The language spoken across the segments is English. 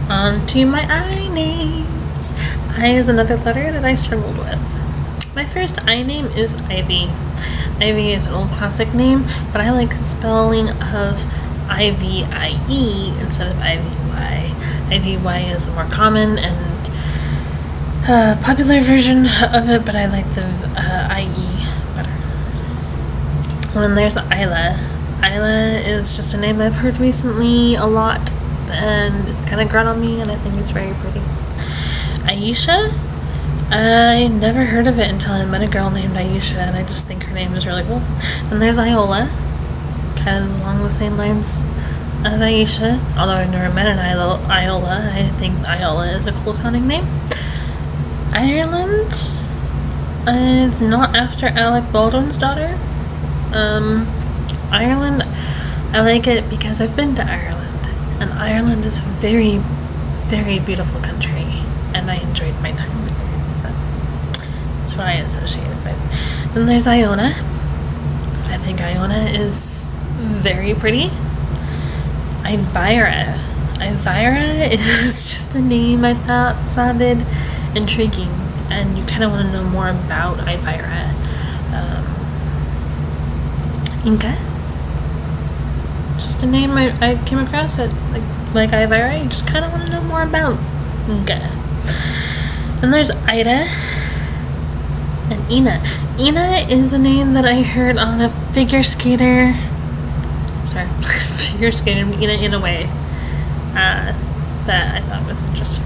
On to my I names. I is another letter that I struggled with. My first I name is Ivy. Ivy is an old classic name, but I like the spelling of I-V-I-E instead of I-V-Y. I-V-Y is the more common and popular version of it, but I like the I-E better. And then there's Isla. Isla is just a name I've heard recently a lot, and it's kind of grown on me, and I think it's very pretty. Aisha, I never heard of it until I met a girl named Aisha, and I just think her name is really cool. Then there's Iola, kind of along the same lines of Aisha, although I've never met an Iola. I think Iola is a cool sounding name. Ireland, it's not after Alec Baldwin's daughter. Ireland, I like it because I've been to Ireland, and Ireland is a very, very beautiful country, and I enjoyed my time there, so that's what I associate it with. Then there's Iona. I think Iona is very pretty. Ivira. Ivira is just a name I thought sounded intriguing, and you kind of want to know more about Ivira. Inca. Just a name I came across it like Ivira. You just kind of want to know more about Inca. Then there's Ida and Ina. Ina is a name that I heard on a figure skater. Sorry, figure skater in a way that I thought was interesting.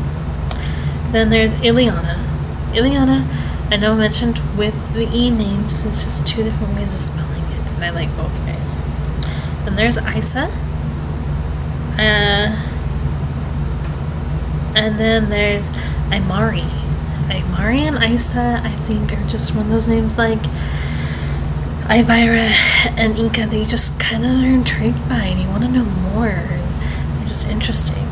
Then there's Ileana. Ileana, I know mentioned with the E names, it's just two different ways of spelling it, and I like both ways. Then there's Isa. And then there's Imari. Imari and Isa, I think, are just one of those names like Ivira and Inca that you just kind of are intrigued by and you want to know more. And they're just interesting.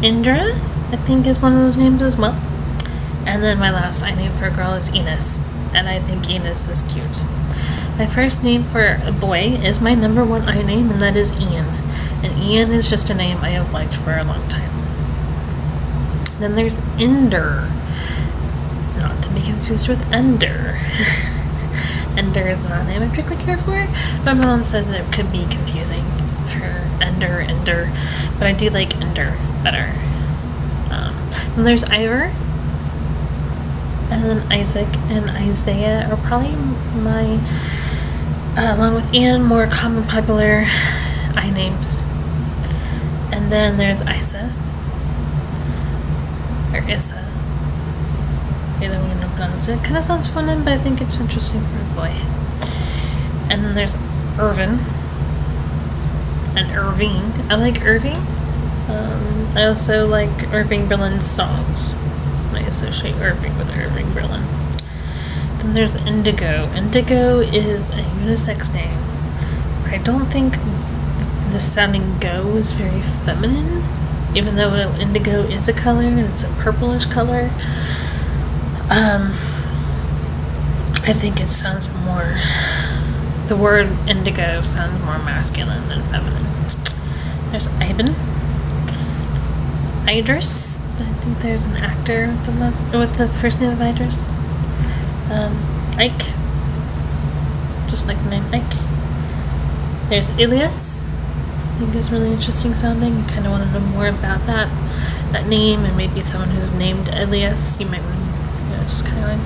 Indra, I think, is one of those names as well. And then my last I name for a girl is Enos, and I think Enos is cute. My first name for a boy is my number one I name, and that is Ian. And Ian is just a name I have liked for a long time. Then there's Ender. Not to be confused with Ender. Ender is not a name I particularly care for, but my mom says that it could be confusing for Ender, but I do like Ender better. Then there's Ivor, and then Isaac and Isaiah are probably my, along with Ian, more common popular I names. And then there's Isa, or Issa, either way you pronounce it. It kind of sounds fun, but I think it's interesting for a boy. And then there's Irvin and Irving. I like Irving. I also like Irving Berlin's songs. I associate Irving with Irving Berlin. Then there's Indigo. Indigo is a unisex name. I don't think the sounding go is very feminine, even though indigo is a color and it's a purplish color. I think it sounds more, the word indigo sounds more masculine than feminine. There's Ivan. Idris. I think there's an actor with the first name of Idris. Ike. Just like the name Ike. There's Ilias. I think is really interesting sounding. You kind of want to know more about that name, and maybe someone who's named Elias. You might just kind of like,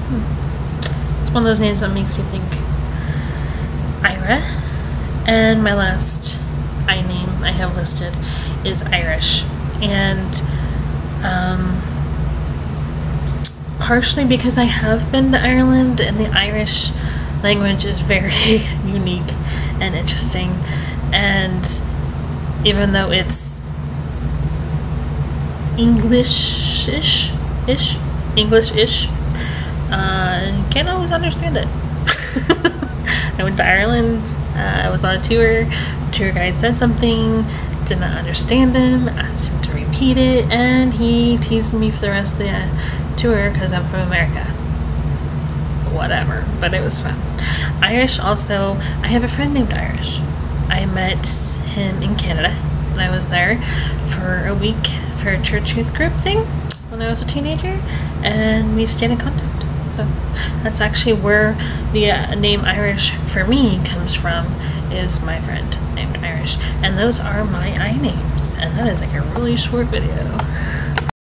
It's one of those names that makes you think Ira. And my last I name I have listed is Irish, and partially because I have been to Ireland, and the Irish language is very unique and interesting, and even though it's English-ish, you can't always understand it. I went to Ireland, I was on a tour, the tour guide said something, did not understand him, asked him to repeat it, and he teased me for the rest of the tour because I'm from America. Whatever, but it was fun. Irish also, I have a friend named Irish. I met him in Canada, and I was there for a week for her church youth group thing when I was a teenager, and we've stayed in contact. So that's actually where the name Irish for me comes from, is my friend named Irish. And those are my I names. And that is like a really short video.